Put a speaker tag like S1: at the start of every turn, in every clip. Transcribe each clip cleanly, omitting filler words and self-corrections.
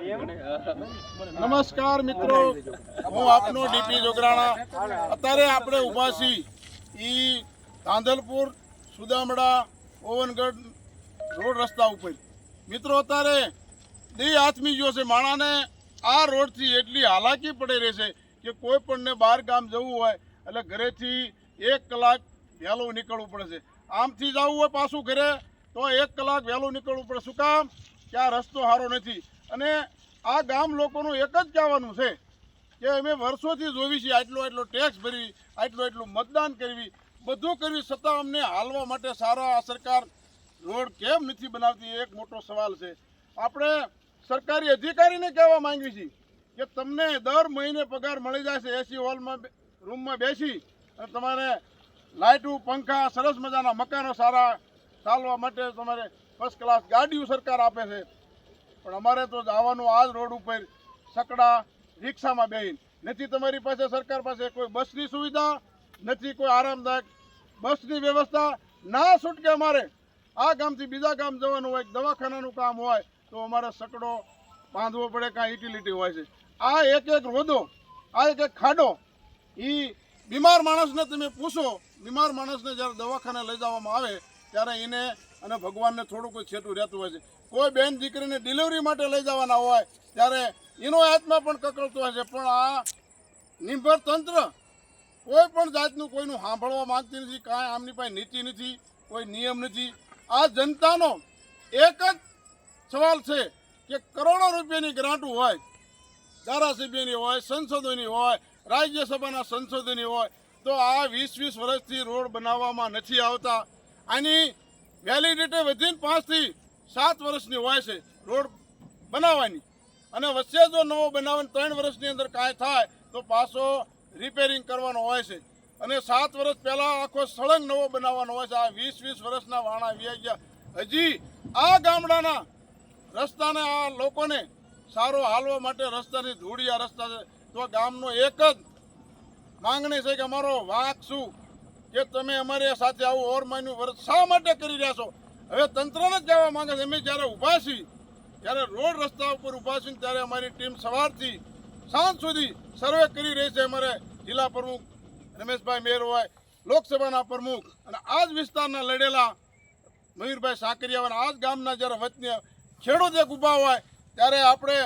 S1: નમસ્કાર મિત્રો, હું આપનો ડીપી જોગરાણા. અત્યારે આપણે ઊભા છીએ ઈ ધાંધલપુર સુદામડા ઓવનગઢ રોડ રસ્તા ઉપર. મિત્રો અત્યારે દી આથમી ગયો છે. માણાને આ રોડથી એટલી હાલાકી પડી રહી છે કે કોઈ પણને બહાર ગામ જવું હોય એટલે ઘરેથી 1 કલાક વહેલું નીકળવું પડે છે. આમથી જવું હોય પાછું ઘરે તો 1 કલાક વહેલું નીકળવું પડે. શું કામ? કે આ રસ્તો સારો નથી. અને આ ગામ લોકોનું એક જ કહેવાનું છે કે અમે વર્ષોથી જોવી છીએ આટલો ટેક્સ ભરવી, આટલું મતદાન કરવી, બધું કરવી, છતાં અમને હાલવા માટે સારા આ સરકાર રોડ કેમ નથી બનાવતી? એક મોટો સવાલ છે. આપણે સરકારી અધિકારીને કહેવા માંગીએ છીએ કે તમને દર મહિને પગાર મળી જાય છે, એસી હોલમાં રૂમમાં બેસી અને તમારે લાઇટું, પંખા, સરસ મજાના મકાનો સારા ચાલવા માટે તમારે ફર્સ્ટ ક્લાસ ગાડીઓ સરકાર આપે છે. પણ અમારે તો જવાનું આ જ રોડ ઉપર સકડા રિક્ષામાં બેહીને. નથી તમારી પાસે સરકાર પાસે કોઈ બસની સુવિધા, નથી કોઈ આરામદાયક બસની વ્યવસ્થા. ના છૂટકે અમારે આ ગામથી બીજા ગામ જવાનું હોય, દવાખાનાનું કામ હોય તો અમારે સકડો બાંધવો પડે, કાંઈ યુટિલિટી હોય છે. આ એક રોદો, આ એક ખાડો, એ બીમાર માણસને તમે પૂછો, બીમાર માણસને જ્યારે દવાખાને લઈ જવામાં આવે ત્યારે એને અને ભગવાનને થોડું કોઈ છેટું રહેતું હોય છે. કોઈ બેન દીકરીને ડિલિવરી માટે લઈ જવાના હોય ત્યારે એનો આત્મા પણ કકળતો હોય છે. પણ આ નિર્ભર તંત્ર કોઈ પણ જાતનું કોઈનું સાંભળવા માંગતી નથી. કાંઈ આમની પાસે નીતિ નથી, કોઈ નિયમ નથી. આ જનતાનો એક જ સવાલ છે કે કરોડો રૂપિયાની ગ્રાન્ટો હોય, ધારાસભ્યની હોય, સંસદોની હોય, રાજ્યસભાના સંસદોની હોય, તો આ 20 વર્ષથી રોડ બનાવવામાં નથી આવતા. આની વેલિડિટી વધીને 5 થી 7 વર્ષની હોય છે રોડ બનાવવાની. અને વચ્ચે જો નવો બનાવવાનો 3 વર્ષની અંદર કાંઈ થાય તો પાછો રિપેરિંગ કરવાનો હોય છે. અને 7 વર્ષ પહેલાં આખો સળંગ નવો બનાવવાનો હોય છે. આ 20 વર્ષના વાણા વ્યા ગયા. હજી આ ગામડાના રસ્તાને, આ લોકોને સારો હાલવા માટે રસ્તાની ધૂળિયા રસ્તા છે. તો ગામનો એક જ માંગણી છે કે અમારો વાંક શું કે તમે અમારી સાથે આવું ઓરમાયનું વર્ષ શા માટે કરી રહ્યા છો? હવે તંત્રને જ કહેવા માંગે છે. અમે જ્યારે ઊભા છીએ, જ્યારે રોડ રસ્તા ઉપર ઊભા છીએ ત્યારે અમારી ટીમ સવારથી સાંજ સુધી સર્વે કરી રહી છે. અમારે જિલ્લા પ્રમુખ રમેશભાઈ મેર હોય, લોકસભાના પ્રમુખ અને આ જ વિસ્તારના લડેલા મયુરભાઈ સાકરિયા અને આ જ ગામના જ્યારે વતની ખેડૂત એક ઊભા હોય ત્યારે આપણે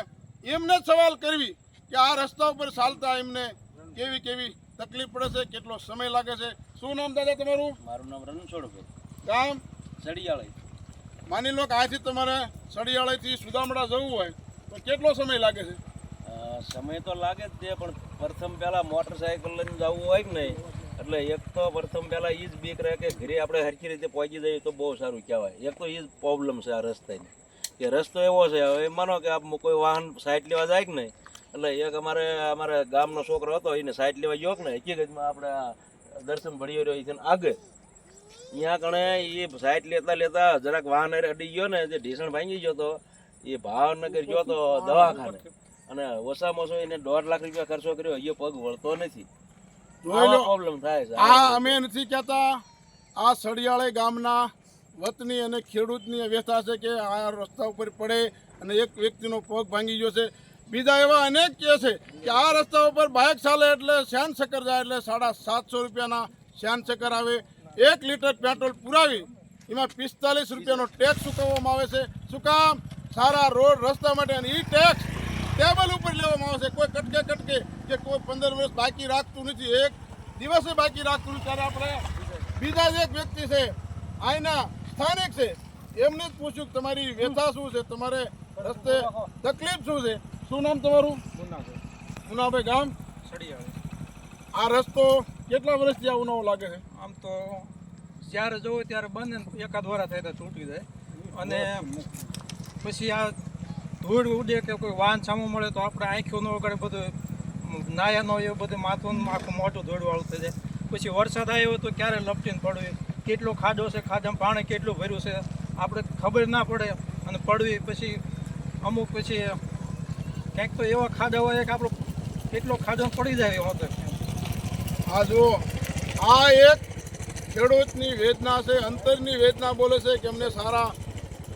S1: એમને જ સવાલ કરવી કે આ રસ્તા ઉપર ચાલતા એમને કેવી તકલીફ પડે છે, કેટલો સમય લાગે છે. શું નામ દાદા તમારું?
S2: મારું નામ રણછોડભાઈ.
S1: ગામ
S2: સડિયાળી.
S1: માની લો કે અહીંથી તમારે સડિયાળીથી સુદામડા જવું હોય તો કેટલો સમય લાગે છે?
S2: સમય તો લાગે જ છે, પણ પ્રથમ પહેલાં મોટરસાઇકલ લઈને જવું હોય કે નહીં, એટલે એક તો પ્રથમ પહેલાં એ જ બીક રહે કે ઘરે આપણે હરખી રીતે પહોંચી જઈએ તો બહુ સારું કહેવાય. એક તો એ જ પ્રોબ્લેમ છે આ રસ્તાની, કે રસ્તો એવો છે. હવે માનો કે કોઈ વાહન સાઈડ લેવા જાય કે નહીં, એટલે એક અમારે ગામનો છોકરો હતો, એને સાઈડ લેવા ગયો કે ને હકીકતમાં આપણે દર્શન ભળી રહ્યો છે આગળ અહીંયા કણે એ સાઈડ લેતા જરાક વાહન અડી ગયો ને, જે ઢીસણ ભાંગી ગયો તો એ ભાવનગર ગયો તો દવાખાને, અને ઓછામાં ઓછો એને 1.5 લાખ રૂપિયા ખર્ચો કર્યો, એ પગ વળતો નથી. પ્રોબ્લેમ થાય છે.
S1: આ અમે નથી કહેતા, આ સડિયાળી ગામના વતની અને ખેડૂતની વ્યથા છે કે આ રસ્તા ઉપર પડે અને એક વ્યક્તિનો પગ ભાંગી ગયો છે. બીજા એવા અનેક કહે છે કે આ રસ્તા ઉપર બાઇક ચાલે એટલે શ્યાન ચક્કર જાય એટલે 750 રૂપિયાના શ્યાન ચક્કર આવે. 1 લીટર પેટ્રોલ પુરાવી એમાં 45 રૂપિયાનો ટેક્સ ચૂકવવામાં આવે છે. શું કામ? સારા રોડ રસ્તા માટે. અને એ ટેક્સ ટેબલ ઉપર લેવામાં આવે છે. કોઈ કટકે કે કોઈ 15 વર્ષ બાકી રાખતું નથી, 1 દિવસે બાકી રાખતું નથી. ત્યારે આપણે બીજા જ એક વ્યક્તિ છે, અહીંના સ્થાનિક છે, એમને જ પૂછ્યું તમારી વ્યથા શું છે, તમારે રસ્તે તકલીફ શું છે? શું નામ તમારું? મુનાભાઈ. ગામ
S3: સડિયાળી.
S1: આ રસ્તો કેટલા વર્ષથી આવું નવો લાગે છે?
S3: આમ તો જ્યારે જોવો ત્યારે બંધ ને એકાદ વાર થાય તો છૂટી જાય. અને પછી આ ધૂળ ઉડે કે કોઈ વાહન સામું મળે તો આપણે આંખો ન વગાડે, બધું નાયાનો એવું બધું માથું આખું મોટું ધૂળવાળું થઈ જાય. પછી વરસાદ આવ્યો તો ક્યારે લપટીને પડવી, કેટલો ખાડો છે, ખાડામાં પાણી કેટલું ભર્યું છે આપણે ખબર ના પડે, અને પડવી પછી અમુક પછી ક્યાંક તો એવા ખાડા હોય કે આપણો કેટલો ખાડો પડી જાય એવો હતો.
S1: આ જુઓ, આ એક ખેડૂતની વેદના છે, અંતરની વેદના બોલે છે કે અમને સારા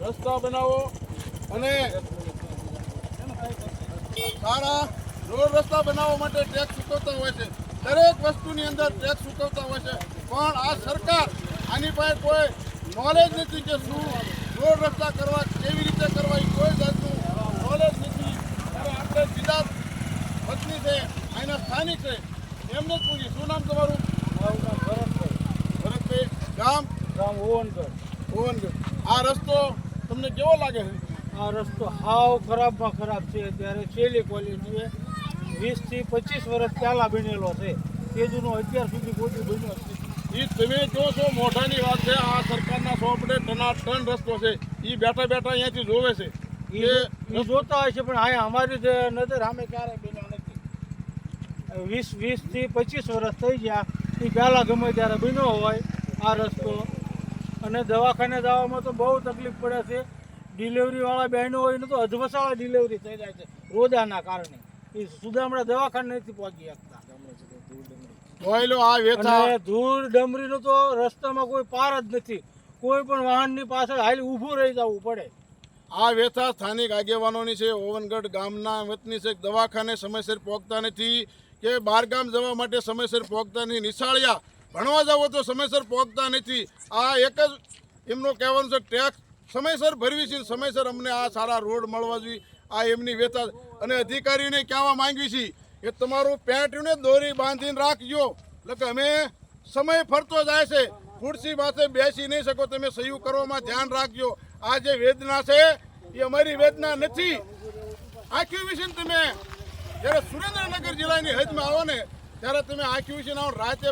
S1: રસ્તા બનાવો અને સારા રોડ રસ્તા બનાવવા માટે ટેક્સ ચૂકવતા હોય છે, દરેક વસ્તુની અંદર ટેક્સ ચૂકવતા હોય છે, પણ આ સરકાર આની પાસે કોઈ નોલેજ નથી કે શું રોડ રસ્તા કરવા, કેવી રીતે કરવા, એ કોઈ જાતનું નોલેજ નથી. ત્યારે આપણે સીધા વતની છે, અહીંના સ્થાનિક છે, એમને જ પૂછ્યું, શું નામ તમારું? ભરતભાઈ. ગામ ઓવનગઢ. આ રસ્તો તમને કેવો લાગે છે?
S4: આ રસ્તો હાવ ખરાબમાં ખરાબ છે. ત્યારે છેલ્લી ક્વોલિટી છે, 20 થી 25 વર્ષ પહેલાં બનેલો છે, તે જૂનો અત્યાર સુધી કોઈ બન્યો જ નથી.
S1: એ તમે કહો છો મોઢાની વાત છે, આ સરકારના 100 ટન રસ્તો છે, એ બેઠા બેઠા અહીંયાથી જોવે છે
S4: એ જોતા હોય છે, પણ અહીંયા અમારી જે નજર સામે ક્યારેય બન્યો નથી. 20 થી 25 વર્ષ થઈ ગયા, એ પહેલાં ગમે ત્યારે બન્યો હોય આ રસ્તો. અને દવાખાને જવામાં તો બહુ તકલીફ પડે છે. ડિલિવરીવાળા બહેનો હોય ને તો અધવસાળા ડિલિવરી થઈ જાય છે રોજાના કારણે. એ સુદામડા દવાખાને નથી પહોંચી શકતા.
S1: જોયેલો આ વેચા
S4: અને ધૂળ ડમરીનો તો રસ્તામાં કોઈ પાર જ નથી. કોઈ પણ વાહનની પાછળ હાલી ઊભું રહી જવું પડે.
S1: આ વ્યથા સ્થાનિક આગેવાનોની છે, ઓવનગઢ ગામના વતની છે. દવાખાને સમયસર પહોંચતા નથી કે બહારગામ જવા માટે સમયસર પહોંચતા નથી, નિશાળિયા ભણવા જાવ તો સમયસર પહોંચતા નથી. આ એક જ એમનું કહેવાનું છે, ટેક્સ સમયસર ભરવી છે, સમયસર અમને આ સારા રોડ મળવા જોઈએ, આ એમની વ્યથા. અને અધિકારીઓને કહેવા માંગવી છે કે તમારું પેન્ટને દોરી બાંધીને રાખજો, એટલે કે અમે સમય ફરતો જાય છે, ખુરશી પાસે બેસી નહીં શકો, તમે સહયોગ કરવામાં ધ્યાન રાખજો. આ જે વેદના છે એ અમારી વેદના નથી. આખી વિશે તમે જ્યારે સુરેન્દ્રનગર જિલ્લાની હદમાં આવો ને ત્યારે તમે આખી વિશે આવો રાતે